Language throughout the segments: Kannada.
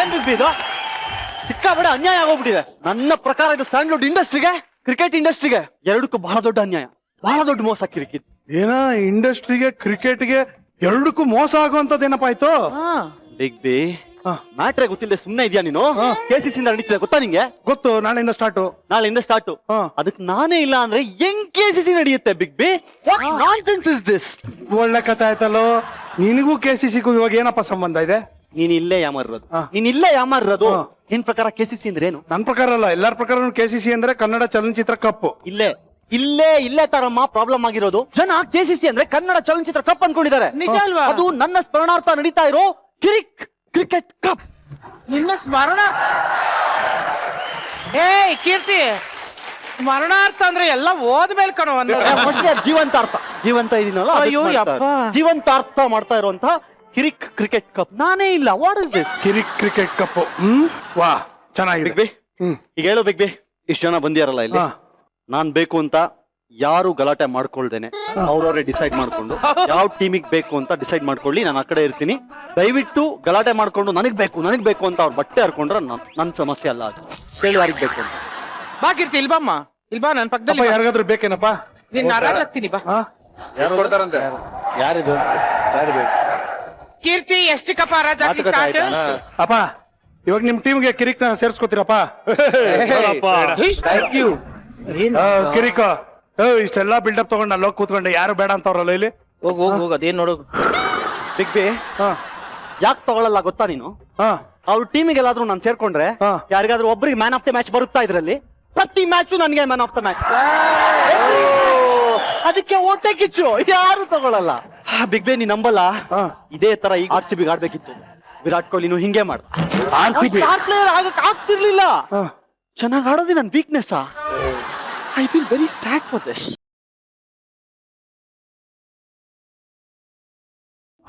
ಏನ್ ಬಿಗ್ ಬಿ ಇದು ಸಿಕ್ಕಾಬಡೆ ಅನ್ಯಾಯ ಆಗೋಗ್ಬಿಟ್ಟಿದೆ. ನನ್ನ ಪ್ರಕಾರ ಇದು ಸ್ಯಾಂಡ್ಲ್ವುಡ್ ಇಂಡಸ್ಟ್ರಿಗೆ ಕ್ರಿಕೆಟ್ ಇಂಡಸ್ಟ್ರಿಗೆ ಎರಡಕ್ಕೂ ಬಹಳ ದೊಡ್ಡ ಅನ್ಯಾಯ, ಬಹಳ ದೊಡ್ಡ ಮೋಸ ಕಿರಿಕಿದ್. ಏನ ಇಂಡಸ್ಟ್ರಿಗೆ ಕ್ರಿಕೆಟ್ಗೆ ಎರಡಕ್ಕೂ ಮೋಸ ಆಗುವಂತದ್ದು ಏನಪ್ಪ ಆಯ್ತು? ಬಿಗ್ ಬಿ ಮ್ಯಾಟ್ರೆ ಗೊತ್ತಿಲ್ಲದೆ ಸುಮ್ನೆ ಇದೆಯಾ ನೀನು? KCC ಇಂದ ನಡೀತಿದೆ ಗೊತ್ತಾ ನಿಂಗೆ? ಗೊತ್ತು, ನಾಳೆಯಿಂದ ಸ್ಟಾರ್ಟ್. ನಾಳೆಯಿಂದ ಸ್ಟಾರ್ಟ್. ಅದಕ್ಕೆ ನಾನೇ ಇಲ್ಲ ಅಂದ್ರೆ ಹೆಂಗ್ KCC ನಡೆಯುತ್ತೆ big B? What nonsense is this? ಒಳ್ಳೆ ಕಥೆ ಆಯ್ತಲ್ಲೋ. ನಿನಗೂ KCCಗೂ ಇವಾಗ ಏನಪ್ಪ ಸಂಬಂಧ ಇದೆ? ನೀನ್ ಇಲ್ಲೇ ಯಾಮಾರಿರೋದು. ನಿನ್ ಪ್ರಕಾರ KCC ಅಂದ್ರೆ ಏನು? ನನ್ ಪ್ರಕಾರ ಅಲ್ಲ, ಎಲ್ಲಾರ ಪ್ರಕಾರ KCC ಅಂದ್ರೆ ಕನ್ನಡ ಚಲನಚಿತ್ರ ಕಪ್. ಇಲ್ಲೇ ತರಮ್ಮ ಪ್ರಾಬ್ಲಮ್ ಆಗಿರೋದು. ಜನ KCC ಅಂದ್ರೆ ಕನ್ನಡ ಚಲನಚಿತ್ರ ಕಪ್ ಅನ್ಕೊಂಡಿದ್ದಾರೆ. ನಿಜ ಅಲ್ವಾ? ಅದು ನನ್ನ ಸ್ಮರಣಾರ್ಥ ನಡೀತಾ ಇರೋ ಕ್ರಿಕೆಟ್ ಕಪ್. ನಿನ್ನ ಸ್ಮರಣ ಕೀರ್ತಿ, ಸ್ಮರಣಾರ್ಥ ಅಂದ್ರೆ ಎಲ್ಲ ಓದ್ಮೇಲೆ ಕಣೋ. ಜೀವಂತ ಇದೀನಲ್ಲ, ಅಯ್ಯೋ ಯಪ್ಪ. ಜೀವಂತಾರ್ಥ ಮಾಡ್ತಾ ಇರುವಂತ ಕ್ರಿಕೆಟ್ ಕಪ್ ನಾನೇ ಇಲ್ಲ. What is this cricket cup? ವಾ, ಚೆನ್ನಾಗಿದೆ. ಬಿಗ್ ಬಿ ಈಗ ಹೇಳು ಬಿಗ್ ಬಿ, ಇಷ್ಟು ಜನ ಬಂದಿಯಾರಲ್ಲ ಇಲ್ಲಿ, ನಾನ್ ಬೇಕು ಅಂತ ಯಾರು ಗಲಾಟೆ ಮಾಡ್ಕೊಳ್ದೇನೆ ಅವ್ರವ್ರೆ ಡಿಸೈಡ್ ಮಾಡ್ಕೊಂಡು ಯಾವ ಟೀಮಿಗೆ ಬೇಕು ಅಂತ ಡಿಸೈಡ್ ಮಾಡ್ಕೊಳ್ಳಿ. ನಾನು ಆ ಕಡೆ ಇರ್ತೀನಿ. ದಯವಿಟ್ಟು ಗಲಾಟೆ ಮಾಡ್ಕೊಂಡು ನನಗ್ ಬೇಕು ಅಂತ ಅವ್ರ ಬಟ್ಟೆ ಹರ್ಕೊಂಡ್ರೆ ನನ್ ಸಮಸ್ಯೆ ಅಲ್ಲ. ಅದು ಕೇಳಿ ಯಾರಿಗ್ ಬೇಕು ಅಂತ. ಬಾ ಕೀರ್ತಿ, ಇಲ್ಬಮ್ಮ, ಇಲ್ಬಾ ನನ್ನ ಪಕ್ಕದಲ್ಲಿ. ಯಾರಿಗಾದ್ರೂ ಬೇಕೇನಪ್ಪ? ನೀನ್ ನಾರಾಜ್ ಆಗ್ತೀನಿ ಬಾ. ಯಾರಿದು? ಕೀರ್ತಿ ಎಷ್ಟು ಕಪ ರಾಜ ಅಪ್ಪ, ಇವಾಗ ನಿಮ್ ಟೀಮ್ಗೆ ಕಿರಿಕ್ ಸೇರ್ಸ್ಕೊತೀರಪ್ಪ? ಕಿರಿಕ ಇಷ್ಟೆಲ್ಲಾ ಬಿಲ್ಡಪ್ ತಗೊಂಡು ಅಲ್ಲಿ ಕೂತ್ಕೊಂಡೆ, ಯಾರು ಬೇಡ ಅಂತವ್ರಲ್ಲ ಇಲ್ಲಿ. ಹೋಗ್ ಅದೇನ್ ನೋಡು. ಬಿಗ್ ಬಿ ಯಾಕೆ ತಗೊಳಲ್ಲ ಗೊತ್ತಾ ನೀನು? ಅವ್ರ ಟೀಮಿಗೆ ಎಲ್ಲಾದ್ರೂ ನಾನು ಸೇರ್ಕೊಂಡ್ರೆ ಯಾರಿಗಾದ್ರೂ ಒಬ್ರಿಗೆ ಮ್ಯಾನ್ ಆಫ್ ದ ಮ್ಯಾಚ್ ಬರುತ್ತಾ ಇದ್ರಲ್ಲಿ? ಪ್ರತಿ ಮ್ಯಾಚು ನನಗೆ ಮ್ಯಾನ್ ಆಫ್ ದ ಮ್ಯಾಚ್. ಅದಕ್ಕೆ ಓಟೆ ಕಿಚ್ಚು, ಯಾರು ತಗೊಳಲ್ಲ. ಬಿಗ್ ಬಿ ನೀ ನಂಬಲ್ಲ, ಇದೇ ತರ ಈಗ RCB ಆಡ್ಬೇಕಿತ್ತು. ವಿರಾಟ್ ಕೊಹ್ಲಿನು ಹಿಂಗೆ ಮಾಡ. ಸ್ಟಾರ್ ಪ್ಲೇಯರ್ ಆಗಕ್ ಆಗ್ತಿರ್ಲಿಲ್ಲ. ಚೆನ್ನಾಗಿ ಆಡೋದು ನನ್ನ weakness. I feel very sad for this.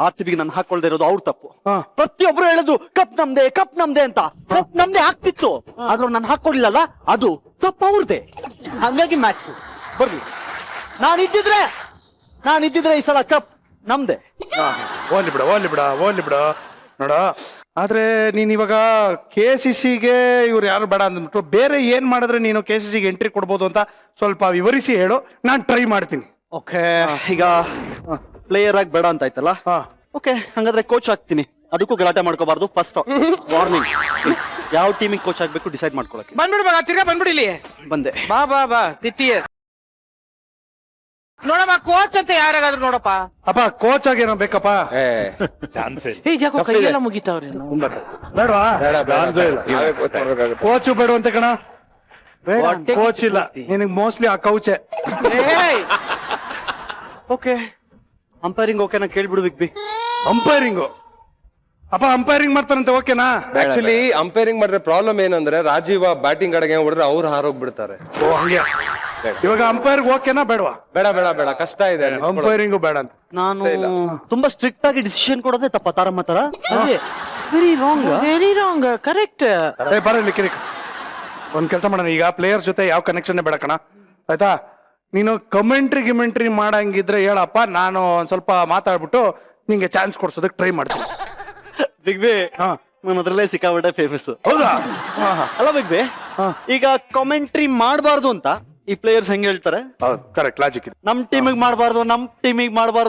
RCB ನಾನು ಹಾಕೊಳ್ದೆ ಇರೋದು ಅವ್ರ ತಪ್ಪು. ಪ್ರತಿಯೊಬ್ರು ಹೇಳಿದ್ರು ಕಪ್ ನಮ್ದೆ ಅಂತ. ಕಪ್ ನಮ್ದೆ ಆಗ್ತಿತ್ತು, ಆದ್ರೂ ನಾನು ಹಾಕೊಡ್ಲಿಲ್ಲ, ಅದು ತಪ್ಪು ಅವ್ರದೇ. ಹಂಗಾಗಿ ಮ್ಯಾಚ್ ಬರ್ಲಿ. ನಾನಿದ್ದಿದ್ರೆ ಈ ಸಲ ಕಪ್ ನಮ್ದೆ. ಓನ್ಲಿ ಬಿಡ ನೋಡ. ಆದ್ರೆ ನೀನ್ ಇವಾಗ KCCಗೆ ಇವ್ರು ಯಾರು ಬೇಡ ಅಂದ್ಬಿಟ್ರು, ಬೇರೆ ಏನ್ ಮಾಡಿದ್ರೆ ನೀನು KCCಗೆ ಎಂಟ್ರಿ ಕೊಡ್ಬೋದು ಅಂತ ಸ್ವಲ್ಪ ವಿವರಿಸಿ ಹೇಳು, ನಾನ್ ಟ್ರೈ ಮಾಡ್ತೀನಿ. ಓಕೆ, ಈಗ ಪ್ಲೇಯರ್ ಆಗಿ ಬೇಡ ಅಂತ ಆಯ್ತಲ್ಲ. ಓಕೆ, ಹಂಗಾದ್ರೆ ಕೋಚ್ ಆಗ್ತೀನಿ. ಅದಕ್ಕೂ ಗಲಾಟೆ ಮಾಡ್ಕೋಬಾರ್ದು. ಫಸ್ಟ್ ವಾರ್ನಿಂಗ್, ಯಾವ ಟೀಮಿಗೆ ಕೋಚ್ ಆಗ್ಬೇಕು ಡಿಸೈಡ್ ಮಾಡ್ಕೊಳಕ್ಕೆ. ಬಂದ್ಬಿಡು ಮಗ, ತಿರ್ಗಾ ಬಂದ್ಬಿಡಿ ಇಲ್ಲಿ. ಬಂದೆ. ಬಾ ಸಿಟ್ಟಿ ನೋಡಮ್ಮ. ಕೋಚ್ ಅಂತ ಯಾರಾಗಾದ್ರೂ ನೋಡಪ್ಪ. ಅಪ್ಪ ಕೋಚ್ ಆಗೇನೋ ಬೇಕಪ್ಪ? ಯಾಕೋ ಕೈಯೆಲ್ಲ ಮುಗಿತಾವ್ರೆ. ಬೇಡವಾ? ಕೋಚು ಬೇಡ ಅಂತ ಕಣ. ಕೋಚ್ ಇಲ್ಲ ನಿನಗೆ, ಮೋಸ್ಟ್ಲಿ ಆ ಕೌಚೆ. ಓಕೆ, ಅಂಪೈರಿಂಗ್ ಓಕೆನಾ ಕೇಳ್ಬಿಡು ಬಿಗ್ ಬಿ. ಅಂಪೈರಿಂಗು ಅಪ್ಪ ಅಂಪೈರಿಂಗ್ ಮಾಡ್ತಾರಂತೆ, ಓಕೆನಾ? ಆಕ್ಚುಲಿ ಅಂಪೈರಿಂಗ್ ಮಾಡಿದ್ರೆ ಪ್ರಾಬ್ಲಮ್ ಏನಂದ್ರೆ ರಾಜೀವ ಬ್ಯಾಟಿಂಗ್ ಕಡೆಗೆ ಹೊಡೆದ್ರೆ ಅವ್ರು ಹಾರೋಗ್ಬಿಡ್ತಾರೆ. ಓ ಹಂಗೆ. ಇವಾಗ ಅಂಪೈರ್ ಓಕೆನಾ ಬೇಡವಾ? ಬೇಡ ಕಷ್ಟ ಇದೆ. ಅಂಪೈರಿಂಗು ಬೇಡ ಅಂತ. ನಾನು ತುಂಬಾ ಸ್ಟ್ರಿಕ್ಟ್ ಆಗಿ ಡಿಸಿಷನ್ ಕೊಡೋದೇ ತಪ್ಪ ತಾರಮ್ಮ ತರ. Very wrong. ಕರೆಕ್ಟ್. ಬರಲಿ ಕಿರಿಕ್, ಒಂದ್ ಕೆಲಸ ಮಾಡೋಣ. ಈಗ ಪ್ಲೇಯರ್ ಜೊತೆ ಯಾವ ಕನೆಕ್ಷನ್ ಬೇಡ ಕಣ, ಆಯ್ತಾ? ನೀನು ಕಮೆಂಟ್ರಿ ಮಾಡಂಗಿದ್ರೆ ಹೇಳಪ್ಪ, ನಾನು ಒಂದ್ ಸ್ವಲ್ಪ ಮಾತಾಡ್ಬಿಟ್ಟು ನಿಂಗೆ ಚಾನ್ಸ್ ಕೊಡ್ಸೋದಕ್ಕೆ ಟ್ರೈ ಮಾಡ್ತೀನಿ. ಬಿಗ್ ಬಿ ನನ್ನ ಅದ್ರಲ್ಲೇ ಸಿಕ್ಕಾಬಿಟ್ಟೆ ಫೇಮಸ್. ಹೌದಾ? ಅಲ್ಲ ಬಿಗ್ ಬಿ, ಈಗ ಕಾಮೆಂಟ್ರಿ ಮಾಡಬಾರ್ದು ಅಂತ ಈ ಪ್ಲೇಯರ್ಸ್ ಹೆಂಗ್ ಹೇಳ್ತಾರೆ? ಕರೆಕ್ಟ್ ಲಾಜಿಕ್ ಇದೆ. ನಮ್ ಟೀಮಿಗೆ ಮಾಡಬಾರ್ದು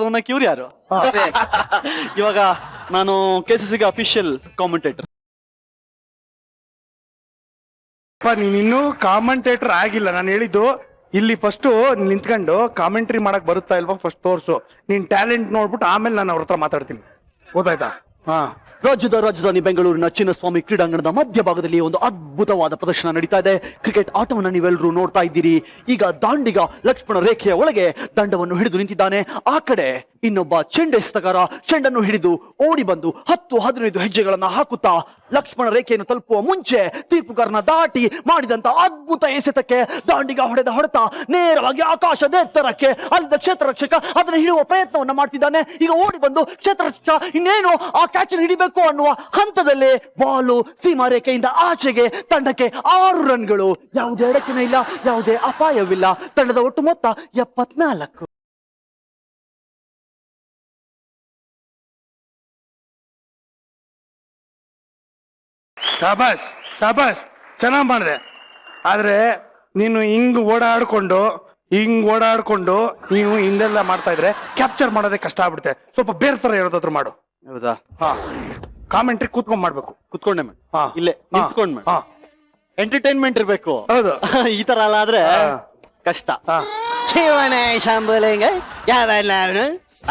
ಅನ್ನಕ್ಕೆ ಇವ್ರು ಯಾರು? ಇವಾಗ ನಾನು KCCಗೆ ಅಫಿಷಿಯಲ್ ಕಾಮೆಂಟೇಟರ್. ನೀನ್ ಇನ್ನೂ ಕಾಮೆಂಟೇಟರ್ ಆಗಿಲ್ಲ. ನಾನು ಹೇಳಿದ್ದು ಇಲ್ಲಿ ಫಸ್ಟ್ ನಿಂತ್ಕೊಂಡು ಕಾಮೆಂಟ್ರಿ ಮಾಡಕ್ ಬರುತ್ತಾ ಇಲ್ವಾ ಫಸ್ಟ್ ತೋರ್ಸು. ನೀನ್ ಟ್ಯಾಲೆಂಟ್ ನೋಡ್ಬಿಟ್ಟು ಆಮೇಲೆ ನಾನು ಅವ್ರ ಹತ್ರ ಮಾತಾಡ್ತೀನಿ, ಗೊತ್ತಾಯ್ತಾ? ರಾಜ್ಯದ ರಾಜಧಾನಿ ಬೆಂಗಳೂರಿನ ಚಿನ್ನಸ್ವಾಮಿ ಕ್ರೀಡಾಂಗಣದ ಮಧ್ಯಭಾಗದಲ್ಲಿ ಒಂದು ಅದ್ಭುತವಾದ ಪ್ರದರ್ಶನ ನಡೀತಾ ಇದೆ. ಕ್ರಿಕೆಟ್ ಆಟವನ್ನು ನೀವೆಲ್ಲರೂ ನೋಡ್ತಾ ಇದ್ದೀರಿ. ಈಗ ದಾಂಡಿಗ ಲಕ್ಷ್ಮಣ ರೇಖೆಯ ಒಳಗೆ ದಂಡವನ್ನು ಹಿಡಿದು ನಿಂತಿದ್ದಾನೆ. ಆ ಕಡೆ ಇನ್ನೊಬ್ಬ ಚೆಂಡೆಸೆತಗಾರ ಚೆಂಡನ್ನು ಹಿಡಿದು ಓಡಿ ಬಂದು 10-15 ಹೆಜ್ಜೆಗಳನ್ನ ಹಾಕುತ್ತಾ ಲಕ್ಷ್ಮಣ ರೇಖೆಯನ್ನು ತಲುಪುವ ಮುಂಚೆ ತೀರ್ಪುಗಾರನ ದಾಟಿ ಮಾಡಿದಂತ ಅದ್ಭುತ ಎಸೆತಕ್ಕೆ ದಾಂಡಿಗ ಹೊಡೆದ ಹೊಡೆತ ನೇರವಾಗಿ ಆಕಾಶದ ಎತ್ತರಕ್ಕೆ ಅಲ್ಲಿದ್ದ ಕ್ಷೇತ್ರ ರಕ್ಷಕ ಅದನ್ನು ಹಿಡಿಯುವ ಪ್ರಯತ್ನವನ್ನ ಮಾಡ್ತಿದ್ದಾನೆ. ಈಗ ಓಡಿ ಬಂದು ಕ್ಷೇತ್ರ ರಕ್ಷಕ ಇನ್ನೇನು ಆ ಕ್ಯಾಚ್ ಹಿಡಿಬೇಕು ಅನ್ನುವ ಹಂತದಲ್ಲೇ ಬಾಲು ಸೀಮಾ ರೇಖೆಯಿಂದ ಆಚೆಗೆ. ತಂಡಕ್ಕೆ 6 ರನ್ಗಳು. ಯಾವುದೇ ಅಡಚಣೆ ಇಲ್ಲ, ಯಾವುದೇ ಅಪಾಯವಿಲ್ಲ. ತಂಡದ ಒಟ್ಟು ಮೊತ್ತ 74. ಶಾಬಾಸ್ ಶಾಬಾಸ್ ಚೆನ್ನಾಗ್ ಮಾಡಿದೆ. ಆದ್ರೆ ನೀನು ಹಿಂಗ್ ಓಡಾಡ್ಕೊಂಡು ನೀವು ಹಿಂದೆಲ್ಲ ಮಾಡ್ತಾ ಇದ್ರೆ ಕ್ಯಾಪ್ಚರ್ ಮಾಡೋದೇ ಕಷ್ಟ ಆಗ್ಬಿಡುತ್ತೆ. ಸ್ವಲ್ಪ ಬೇರೆ ತರ ಹೇಳೋದಾದ್ರು ಮಾಡು. ಹೌದಾ? ಹಾ, ಕಾಮೆಂಟ್ರಿ ಕೂತ್ಕೊಂಡ್ ಮಾಡ್ಬೇಕು. ಕುತ್ಕೊಂಡೆ ಮೇಡಮ್. ಹಾ. ಇಲ್ಲೇ ನಿಂತ್ಕೊಂಡ್ ಮೇಡಮ್. ಹಾ, ಎಂಟರ್ಟೈನ್ಮೆಂಟ್ ಇರ್ಬೇಕು. ಹೌದು. ಈ ತರ ಅಲ್ಲ ಆದ್ರೆ ಕಷ್ಟ. ಹಾ. ಶಿವನ ಶಂಭುಲಿಂಗ ಯಾವನು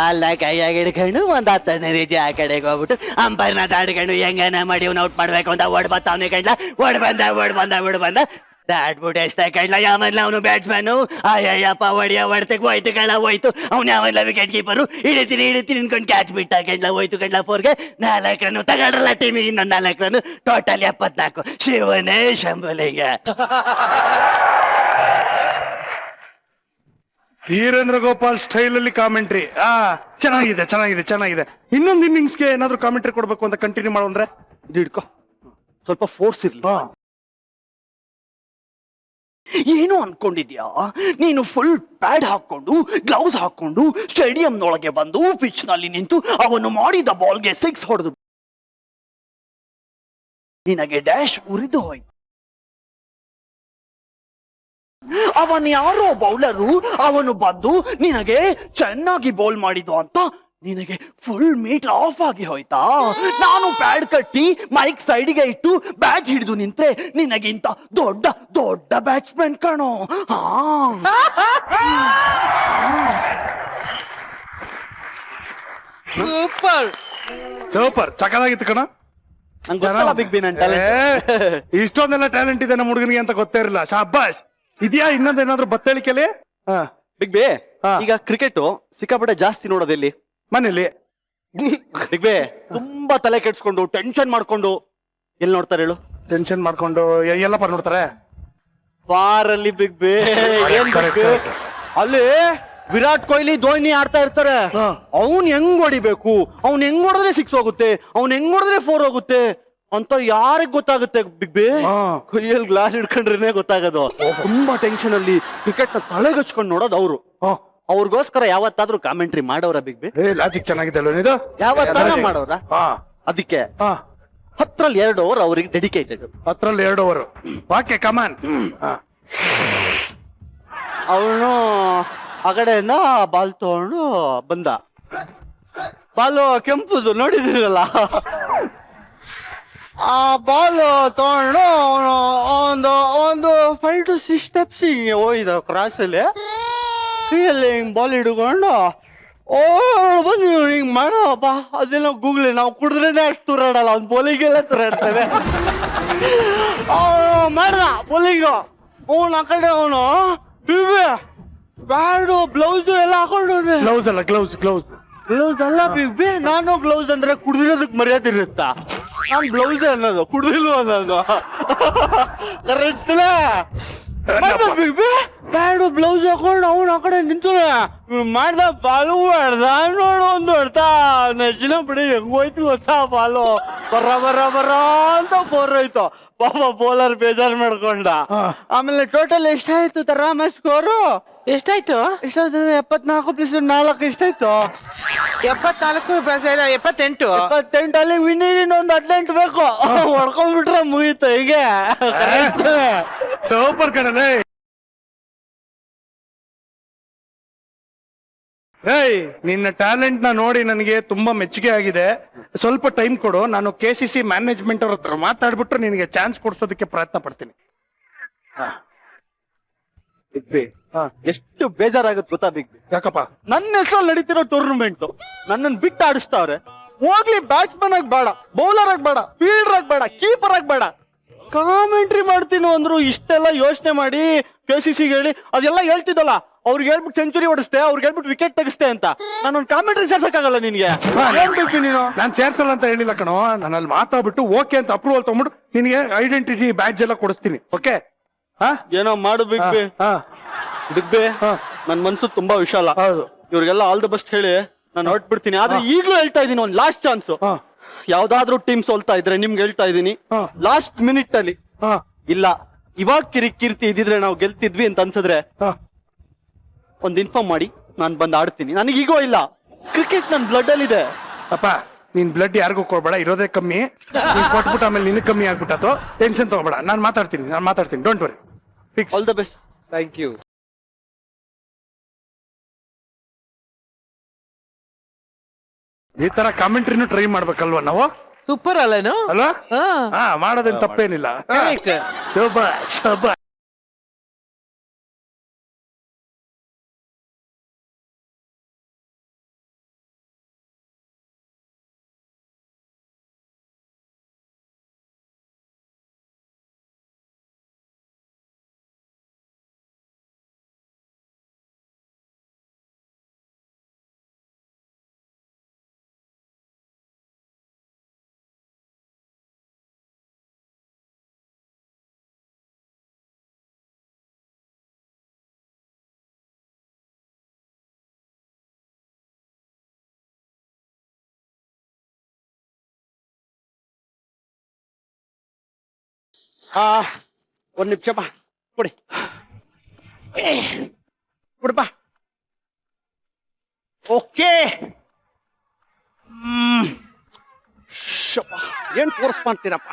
ಅಲ್ಲ ಕೈಯಾಗಿ ಹಿಡ್ಕೊಂಡು ಒಂದ್ 10 ರೀತಿ ಆ ಕಡೆಗೆ ಹೋಗ್ಬಿಟ್ಟು ಅಂಪೈರ್ನ ದಾಡ್ಕೊಂಡು ಹೆಂಗನ ಮಾಡಿ ಇವ್ನ ಔಟ್ ಮಾಡ್ಬೇಕು ಅಂತ ಓಡ್ ಬರ್ತಾವನೆ ಕೈಲ ಓಡ್ ಬಂದ ದಾಟ್ಬಿಟ್ಟು ಎಸ್ತಾ ಕೈಲ ಯಾವಲ್ಲ ಅವನು ಬ್ಯಾಟ್ಸ್ಮನ್ ಅಯ್ಯಪ್ಪ ಹೊಡ್ತೆಗೆ ಹೋಯ್ತು ಕೈಲ ಹೋಯ್ತು. ಅವ್ನು ಯಾವಲ್ಲ ವಿಕೆಟ್ ಕೀಪರು ಹಿಡಿತೀನಿ ಅನ್ಕೊಂಡು ಕ್ಯಾಚ್ ಬಿಟ್ಟ ಕೈಲ ಹೋಯ್ತು ಕೈಲ 4ಗೆ 4 ರನ್ ತಗೊಂಡ್ರಲ್ಲ ಟೀಮಿಗೆ ಇನ್ನೊಂದು 4 ರನ್ ಟೋಟಲ್ 74. ಶಿವನೇ ಶಂಭುಲಿಂಗ. ವೀರೇಂದ್ರ ಗೋಪಾಲ್ ಸ್ಟೈಲ್ ಅಲ್ಲಿ ಕಾಮೆಂಟ್ರಿ. ಚೆನ್ನಾಗಿದೆ. ಇನ್ನೊಂದು ಇನ್ನಿಂಗ್ಸ್ಗೆ ಏನಾದ್ರು ಕಾಮೆಂಟ್ರಿ ಕೊಡ್ಬೇಕು ಅಂತ ಕಂಟಿನ್ಯೂ ಮಾಡು ಅಂದ್ರೆ ಇದು ಹಿಡ್ಕೊ, ಸ್ವಲ್ಪ ಫೋರ್ಸ್ ಇರ್ಲಿ. ಏನು ಅನ್ಕೊಂಡಿದ್ಯಾ ನೀನು? ಫುಲ್ ಪ್ಯಾಡ್ ಹಾಕೊಂಡು ಗ್ಲೌಸ್ ಹಾಕೊಂಡು ಸ್ಟೇಡಿಯಂನೊಳಗೆ ಬಂದು ಪಿಚ್ ನಲ್ಲಿ ನಿಂತು ಅವನು ಮಾಡಿದ ಬಾಲ್ಗೆ 6 ಹೊಡೆದು ನಿನಗೆ ಡ್ಯಾಶ್ ಉರಿದು ಹೋಯ್ತು. ಅವನ್ ಯಾರೋ ಬೌಲರು, ಅವನು ಬಂದು ನಿನಗೆ ಚೆನ್ನಾಗಿ ಬೌಲ್ ಮಾಡಿದ್ದು ಅಂತ ನಿನಗೆ ಫುಲ್ ಮೀಟರ್ ಆಫ್ ಆಗಿ ಹೋಯ್ತಾ? ನಾನು ಪ್ಯಾಡ್ ಕಟ್ಟಿ ಮೈಕ್ ಸೈಡಿಗೆ ಇಟ್ಟು ಬ್ಯಾಟ್ ಹಿಡಿದು ನಿಂತ್ರೆ ನಿನಗಿಂತ ದೊಡ್ಡ ದೊಡ್ಡ ಬ್ಯಾಟ್ಸ್ಮನ್ ಕಾಣೋ. ಸೂಪರ್ ಸಕಲಾಗಿತ್ತು ಕಣ. ಬಿಗ್ ಬಿ ನನ್ ಟ್ಯಾಲೆಂಟ್. ಇಷ್ಟೊಂದೆಲ್ಲ ಟ್ಯಾಲೆಂಟ್ ಇದೆ ನಮ್ಮ ಹುಡುಗನಿಗೆ ಅಂತ ಗೊತ್ತೇ ಇರಲಿಲ್ಲ. ಶಾಬಾಷ್. ಇದೆಯಾ ಇನ್ನೊಂದೇನಾದ್ರು ಬತ್ತಳಿಕೆಲಿ? ಬಿಗ್ ಬಿ ಈಗ ಕ್ರಿಕೆಟ್ ಸಿಕ್ಕಾಪಟ್ಟೆ ಜಾಸ್ತಿ ನೋಡೋದೆಲ್ಲಿ? ಮನೇಲಿ. ಬಿಗ್ ಬಿ ತುಂಬಾ ತಲೆ ಕೆಡ್ಸ್ಕೊಂಡು ಟೆನ್ಷನ್ ಮಾಡ್ಕೊಂಡು ಎಲ್ಲಿ ನೋಡ್ತಾರೆ ಹೇಳು? ಟೆನ್ಷನ್ ಮಾಡ್ಕೊಂಡು ಎಲ್ಲಪ್ಪ ನೋಡ್ತಾರೆ? ಬಾರಲ್ಲಿ ಬಿಗ್ ಬಿ. ಅಲ್ಲಿ ವಿರಾಟ್ ಕೊಹ್ಲಿ ಧೋನಿ ಆಡ್ತಾ ಇರ್ತಾರೆ. ಅವ್ನ್ ಹೆಂಗ್ ಹೊಡಿಬೇಕು, ಅವ್ನ್ ಹೆಂಗ್ ಹೊಡೆದ್ರೆ 6 ಹೋಗುತ್ತೆ, ಅವ್ನ್ ಹೆಂಗ್ ಹೊಡೆದ್ರೆ 4 ಹೋಗುತ್ತೆ ಅಂತ ಯಾರಿಗ್ ಗೊತ್ತಾಗುತ್ತೆ ಬಿಗ್ ಬಿ? ಕೈಯಲ್ಲಿ ಗ್ಲಾಸ್ ಹಿಡ್ಕೊಂಡ್ರೇನೆ ಗೊತ್ತಾಗೋದು. ತುಂಬಾ ಟೆನ್ಷನ್ ಅಲ್ಲಿ ಕ್ರಿಕೆಟ್ ನ ತಲೆಗಚ್ಕೊಂಡು ನೋಡೋದು ಅವ್ರು. ಅವ್ರಿಗೋಸ್ಕರ ಯಾವತ್ತಾದ್ರೂ ಕಾಮೆಂಟ್ರಿ ಮಾಡೋರ ಬಿಗ್ ಬಿ? ಲಾಜಿಕ್ ಚೆನ್ನಾಗಿದೆ ಇದು. ಯಾವತ್ತಾದ್ರೂ ಮಾಡೋರ? ಅದಕ್ಕೆ 10ರಲ್ಲಿ 2 ಓವರ್ ಅವ್ರಿಗೆ ಡೆಡಿಕೇಟೆಡ್. 10ರಲ್ಲಿ 2 ಓವರ್. Okay come on. ಅವನು ಆ ಕಡೆಯಿಂದ ಬಾಲ್ ತಗೊಂಡು ಬಂದ. ಬಾಲು ಕೆಂಪುದು ನೋಡಿದಿರಲ್ಲ, ಆ ಬಾಲ್ ತಗೊಂಡು ಅವನು ಒಂದು 5 to 6 steps ಹಿಂಗೆ ಹೋಯ್ದ ಕ್ರಾಸ್ ಅಲ್ಲಿ. ಕೈಯಲ್ಲಿ ಹಿಂಗ್ ಬಾಲ್ ಹಿಡ್ಕೊಂಡು ಬಂದು ಹಿಂಗ್ ಮಾಡಪ್ಪ. ಅದೆಲ್ಲ ಗೂಗ್ಲಿ ನಾವು ಕುಡಿದ್ರೇನೆ ಅಷ್ಟು ತುರಾಡಲ್ಲ, ಅವ್ನು ಬೌಲಿಂಗೆಲ್ಲ ತುರಾಡ್ತೇವೆ. ಅವನು ಮಾಡ್ದ ಬೌಲಿಂಗು. ಅವನು ಆ ಕಡೆ ಅವನು ಬ್ಯಾಡು ಬ್ಲೌಸ್ ಎಲ್ಲ ಹಾಕೊಂಡು. ಗ್ಲೌಸ್ ಅಲ್ಲ, ಗ್ಲೌಸ್ ಅಲ್ಲ ಬಿಗ್ ಬಿ. ನಾನು ಗ್ಲೌಸ್ ಅಂದ್ರೆ ಕುಡ್ದಿರೋದಕ್ಕೆ ಮರ್ಯಾದೆ ಇರುತ್ತಾ? ನಾನು ಬ್ಲೌಸ್ ಅನ್ನೋದು, ಕುಡ್ದಿಲ್ವ ಅನ್ನೋದು. Correct Big B. Bad blouse ಹಾಕೊಂಡು ಅವ್ನು ಆ ಕಡೆ ನಿಂತು ಮಾಡ್ದ. ಬಾಲು ಮಾಡ್ದ ನೋಡು, ಒಂದು ಹೊಡ್ತಾ ನೆಚ್ಚಿನ ಬಿಡಿ ಹೆಂಗೋಯ್ತು ಗೊತ್ತಾ ಬಾಲು. ಬರ ಅಂತ ಬೋರ್ ಹೋಯ್ತು. ಪಾಪ ಬೌಲರ್ ಬೇಜಾರ್ ಮಾಡ್ಕೊಂಡ. ಆಮೇಲೆ ಟೋಟಲ್ ಎಷ್ಟಾಯ್ತು ತರಾಮ ಸ್ಕೋರು? ಎಷ್ಟಾಯ್ತು? 74 + 4 ಎಷ್ಟಾಯ್ತು? 74 + 78. 78 ವಿನ್ನಿಂಗ್ ಒಂದು 18 ಬೇಕು. ಹೊಡ್ಕೊಂಡ್ಬಿಟ್ರೆ ಮುಗೀತು. ಹೀಗೆ ಸೂಪರ್ ಕಣಲೆ. ಏಯ್, ನಿನ್ನ ಟ್ಯಾಲೆಂಟ್ ನ ನೋಡಿ ನನಗೆ ತುಂಬಾ ಮೆಚ್ಚುಗೆ ಆಗಿದೆ. ಸ್ವಲ್ಪ ಟೈಮ್ ಕೊಡು, ನಾನು KCC ಮ್ಯಾನೇಜ್ಮೆಂಟ್ ಅವ್ರ ಹತ್ರ ಮಾತಾಡ್ಬಿಟ್ರೆ ನಿನಗೆ ಚಾನ್ಸ್ ಕೊಡ್ಸೋದಕ್ಕೆ ಪ್ರಯತ್ನ ಪಡ್ತೀನಿ. ಎಷ್ಟು ಬೇಜಾರಾಗುತ್ತೆ ಗೊತ್ತಾ ಬಿಗ್ ಬಿ? ಯಾಕಪ್ಪ? ನನ್ನ ಹೆಸರಲ್ಲಿ ನಡೀತಿರೋ ಟೂರ್ನಮೆಂಟ್ ನನ್ನನ್ನು ಬಿಟ್ಟು ಆಡಿಸ್ತಾವ್ರೆ. ಹೋಗ್ಲಿ, ಬ್ಯಾಟ್ಸ್ಮನ್ ಆಗಿ ಬೇಡ, ಬೌಲರ್ ಆಗಿ ಬೇಡ, ಫೀಲ್ಡರ್ ಆಗಿ ಬೇಡ, ಕೀಪರ್ ಆಗಿ ಬೇಡ, ಕಾಮೆಂಟ್ರಿ ಮಾಡ್ತೀನಿ ಅಂದ್ರು. ಇಷ್ಟೆಲ್ಲ ಯೋಚನೆ ಮಾಡಿ KCCಗೆ ಹೇಳಿ ಅದೆಲ್ಲ ಹೇಳ್ತಿದ್ದಲ್ಲ, ಅವ್ರಿಗೆ ಹೇಳ್ಬಿಟ್ಟು ಸೆಂಚುರಿ ಹೊಡಿಸ್ತೆ, ಅವ್ರಿಗೆ ಹೇಳ್ಬಿಟ್ಟು ವಿಕೆಟ್ ತೆಗಿಸ್ತೆ ಅಂತ. ನಾನೊಂದು ಕಾಮೆಂಟ್ರಿ ಸೇರ್ಸಕ್ಕಾಗಲ್ಲ ನಿನ್ಗೆ. ನೀನು ನಾನು ಸೇರ್ಸಲ್ಲ ಅಂತ ಹೇಳಿಲ್ಲ ಕಣೋ. ನಾನು ಅಲ್ಲಿ ಮಾತಾಡ್ಬಿಟ್ಟು ಓಕೆ ಅಂತ ಅಪ್ರೂವಲ್ ತಗೊಂಡ್ಬಿಟ್ಟು ನಿನಗೆ ಐಡೆಂಟಿಟಿ ಬ್ಯಾಡ್ಜ್ ಎಲ್ಲ ಕೊಡಿಸ್ತೀನಿ. ಓಕೆ? ಏನೋ ಮಾಡು ಬಿಗ್ ಬಿ. ಬಿಗ್ ಬಿ, ನನ್ ಮನ್ಸು ತುಂಬಾ ವಿಶಾಲ. ಹೌದು. ಇವ್ರಿಗೆಲ್ಲ ಆಲ್ ದ ಬೆಸ್ಟ್ ಹೇಳಿ ನಾನು ಹೊರಟ್ಬಿಡ್ತೀನಿ. ಆದ್ರೆ ಈಗ್ಲೂ ಹೇಳ್ತಾ ಇದೀನಿ, ಒಂದು ಲಾಸ್ಟ್ ಚಾನ್ಸ್. ಯಾವ್ದಾದ್ರು ಟೀಮ್ ಸೋಲ್ತಾ ಇದ್ರೆ ನಿಮ್ಗೆ ಹೇಳ್ತಾ ಇದೀನಿ, ಲಾಸ್ಟ್ ಮಿನಿಟ್ ಅಲ್ಲಿ ಇಲ್ಲ ಇವಾಗ ಕಿರಿಕೀರ್ತಿ ಇದ್ದಿದ್ರೆ ನಾವು ಗೆಲ್ತಿದ್ವಿ ಅಂತ ಅನ್ಸಿದ್ರೆ ಒಂದ್ ಇನ್ಫಾರ್ಮ್ ಮಾಡಿ, ನಾನ್ ಬಂದ್ ಆಡ್ತೀನಿ. ನನಗೀಗೋ ಇಲ್ಲ, ಕ್ರಿಕೆಟ್ ನನ್ ಬ್ಲಡ್ ಅಲ್ಲಿ ಇದೆ. ಅಪ್ಪ ನೀನ್ ಬ್ಲಡ್ ಯಾರಿಗೂ ಕೊಡ್ಬೇಡ, ಇರೋದೇ ಕಮ್ಮಿ. ನೀನ್ ಕೊಟ್ಬಿಟ್ಟು ಆಮೇಲೆ ನಿನಗೆ ಕಮ್ಮಿ ಆಗ್ಬಿಟ್ಟತು. ಟೆನ್ಷನ್ ತಗೋಬೇಡ, ನಾನು ಮಾತಾಡ್ತೀನಿ. Don't worry. Fix. All the best. Thank you. ಈ ತರ ಕಾಮೆಂಟ್ರಿನೂ ಟ್ರೈ ಮಾಡ್ಬೇಕಲ್ವಾ ನಾವು? ಸೂಪರ್ ಅಲ್ಲೇನು? ಅಲ್ವಾ? ಹಾ ಹಾ, ಮಾಡೋದ್ರಲ್ಲಿ ತಪ್ಪೇನಿಲ್ಲ. ಕರೆಕ್ಟ್. ಶಬಾಷ್. ಒಂದ್ ನಿಮಿಷ ಬಾ, ಕೊಡಿ ಕೊಡಪ್ಪ. ಓಕೆ. ಏನ್ ಫೋರ್ಸ್ ಮಾಡ್ತೀರಪ್ಪ?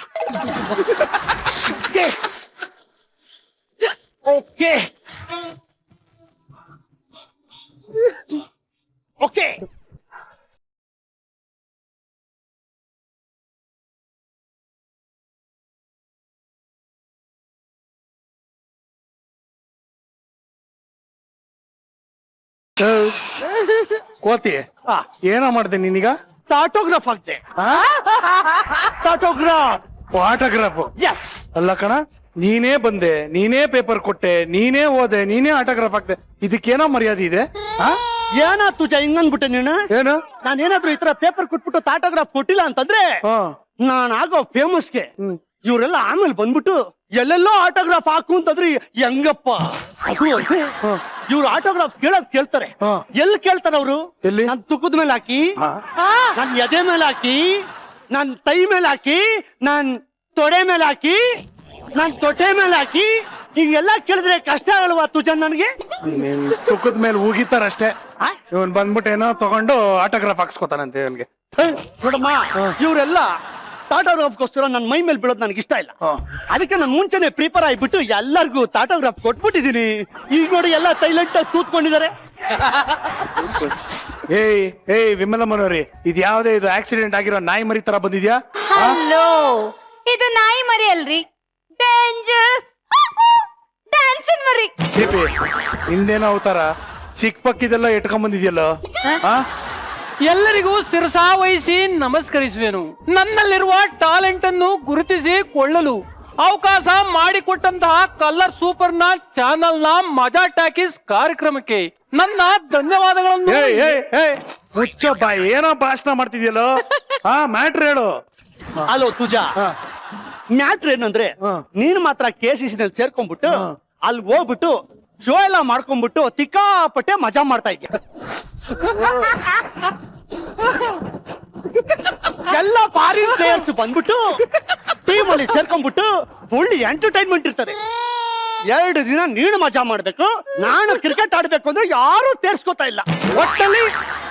Okay okay. ಕೋತಿ, ಏನೋ ಮಾಡ್ದೆ ನೀನೀಗ? ಆಟೋಗ್ರಾಫ್ ಆಗ್ತೆ. ಆಟೋಗ್ರಾಫ್. ಆಟೋಗ್ರಾಫ್? ಎಸ್. ಅಲ್ಲ ಕಣ, ನೀನೇ ಬಂದೆ, ನೀನೇ ಪೇಪರ್ ಕೊಟ್ಟೆ, ನೀನೇ ಓದೆ, ನೀನೇ ಆಟೋಗ್ರಾಫ್ ಆಗ್ದೆ. ಇದಕ್ಕೇನೋ ಮರ್ಯಾದೆ ಇದೆ? ಏನ ತುಜ ಹಿಂಗನ್ಬಿಟ್ಟೆ ನೀನು? ಏನು? ನಾನೇನಾದ್ರೂ ಈ ತರ ಪೇಪರ್ ಕೊಟ್ಬಿಟ್ಟು ಆಟೋಗ್ರಾಫ್ ಕೊಟ್ಟಿಲ್ಲ ಅಂತಂದ್ರೆ ನಾನ್ ಆಗೋ ಫೇಮಸ್ಗೆ ಇವರೆಲ್ಲ ಆಮೇಲೆ ಬಂದ್ಬಿಟ್ಟು ಎಲ್ಲೆಲ್ಲೋ ಆಟೋಗ್ರಾಫ್ ಹಾಕು ಅಂತಂದ್ರೆ ಹೆಂಗಪ್ಪ? ಅದು ಇವ್ರು ಆಟೋಗ್ರಾಫ್ ಕೇಳ್ತಾರೆ. ಎಲ್ಲಿ ಕೇಳ್ತಾರ ಅವರು? ಎಲ್ಲಿ? ನಾನ್ ತುಕದ ಮೇಲೆ ಹಾಕಿ, ನಾನ್ ಎದೆ ಮೇಲೆ ಹಾಕಿ, ನಾನ್ ತೈ ಮೇಲೆ ಹಾಕಿ, ನಾನ್ ತೊಡೆ ಮೇಲೆ ಹಾಕಿ, ನಾನ್ ತೊಟ್ಟೆ ಮೇಲೆ ಹಾಕಿ, ಹಿಂಗೆಲ್ಲ ಕೇಳಿದ್ರೆ ಕಷ್ಟ ಆಗಲ್ವಾ ತುಜನ್ ನನಗೆ? ತುಕದ ಮೇಲೆ ಉಗಿತಾರಷ್ಟೇ. ಇವನ್ ಬಂದ್ಬಿಟ್ಟು ಏನೋ ತಗೊಂಡು ಆಟೋಗ್ರಾಫ್ ಹಾಕ್ಸ್ಕೊತಾನಂತೆ ಇವನ್ಗೆ. ನೋಡಮ್ಮ, ಇವರೆಲ್ಲ ಆಟೋಗ್ರಾಫ್ಗೋಸ್ಕರ ನನ್ನ ಮೈ ಮೇಲೆ ಬೀಳೋದು ನನಗೆ ಇಷ್ಟ ಇಲ್ಲ. ಅದಕ್ಕೆ ನಾನು ಮುಂಚೆನೆ ಪ್ರಿಪೇರ್ ಆಗಿಬಿಟ್ಟು ಎಲ್ಲರಿಗೂ ಆಟೋಗ್ರಾಫ್ ಕೊಟ್ಬಿಟ್ಟಿದೀನಿ. ಈಗ ನೋಡಿ ಎಲ್ಲ ಸೈಲೆಂಟ್ ಆಗಿ ತೂತ್ಕೊಂಡಿದ್ದಾರೆ. ಏಯ್ ವಿಮಲಮ್ಮನವ್ರಿ, ಇದು ಯಾವ್ದೇ ಇದು ಆಕ್ಸಿಡೆಂಟ್ ಆಗಿರೋ ನಾಯಿ ಮರಿ ತರ ಬಂದಿದ್ಯಾ? ಹಲೋ, ಇದು ನಾಯಿ ಮರಿ ಅಲ್ರಿ, ಡೇಂಜರ್ ಡ್ಯಾನ್ಸಿಂಗ್ ಮರಿ. ಹಿಂದೇನೋ ಅವತಾರ ಸಿಕ್ ಪಕ್ಕಿದೆಲ್ಲ ಇಟ್ಕೊಂಡ್ ಬಂದಿದ್ಯಲ್ಲ. ಎಲ್ಲರಿಗೂ ಶಿರಸಾವಹಿಸಿ ನಮಸ್ಕರಿಸುವೆನು. ನನ್ನಲ್ಲಿರುವ ಟ್ಯಾಲೆಂಟ್ ಅನ್ನು ಗುರುತಿಸಿಕೊಳ್ಳಲು ಅವಕಾಶ ಮಾಡಿಕೊಟ್ಟಂತಹ ಕಲರ್ ಸೂಪರ್ ನ ಚಾನಲ್ ನ ಮಜಾ ಟಾಕೀಸ್ ಕಾರ್ಯಕ್ರಮಕ್ಕೆ ನನ್ನ ಧನ್ಯವಾದಗಳನ್ನು. ಮುಚ್ಚೋ ಬಾಯ್, ಏನೋ ಭಾಷಣ ಮಾಡ್ತಿದ್ಯಲ್ಲ. ಮ್ಯಾಟ್ರ್ ಹೇಳು. ಅಲೋ ತುಜಾ, ಮ್ಯಾಟ್ರ್ ಏನಂದ್ರೆ ನೀನ್ ಮಾತ್ರ KCC ನಲ್ಲಿ ಸೇರ್ಕೊಂಡ್ಬಿಟ್ಟು ಅಲ್ಲಿ ಹೋಗ್ಬಿಟ್ಟು ಶೋ ಎಲ್ಲ ಮಾಡ್ಕೊಂಡ್ಬಿಟ್ಟು ತಿಕ್ಕಾಪಟ್ಟೆ ಮಜಾ ಮಾಡ್ತಾ ಇದ್ದೆ. ಎಲ್ಲ ಫಾರಿನ್ ಪ್ಲೇಯರ್ಸ್ ಬಂದ್ಬಿಟ್ಟು ಟೀಮ್ ಅಲ್ಲಿ ಸೇರ್ಕೊಂಡ್ಬಿಟ್ಟು ಒಳ್ಳೆ ಎಂಟರ್ಟೈನ್ಮೆಂಟ್ ಇರ್ತದೆ. 2 ದಿನ ನೀನು ಮಜಾ ಮಾಡ್ಬೇಕು, ನಾನು ಕ್ರಿಕೆಟ್ ಆಡ್ಬೇಕು ಅಂದ್ರೆ ಯಾರು ತೇರ್ಸ್ಕೊತಾ ಇಲ್ಲ. ಒಟ್ಟಲ್ಲಿ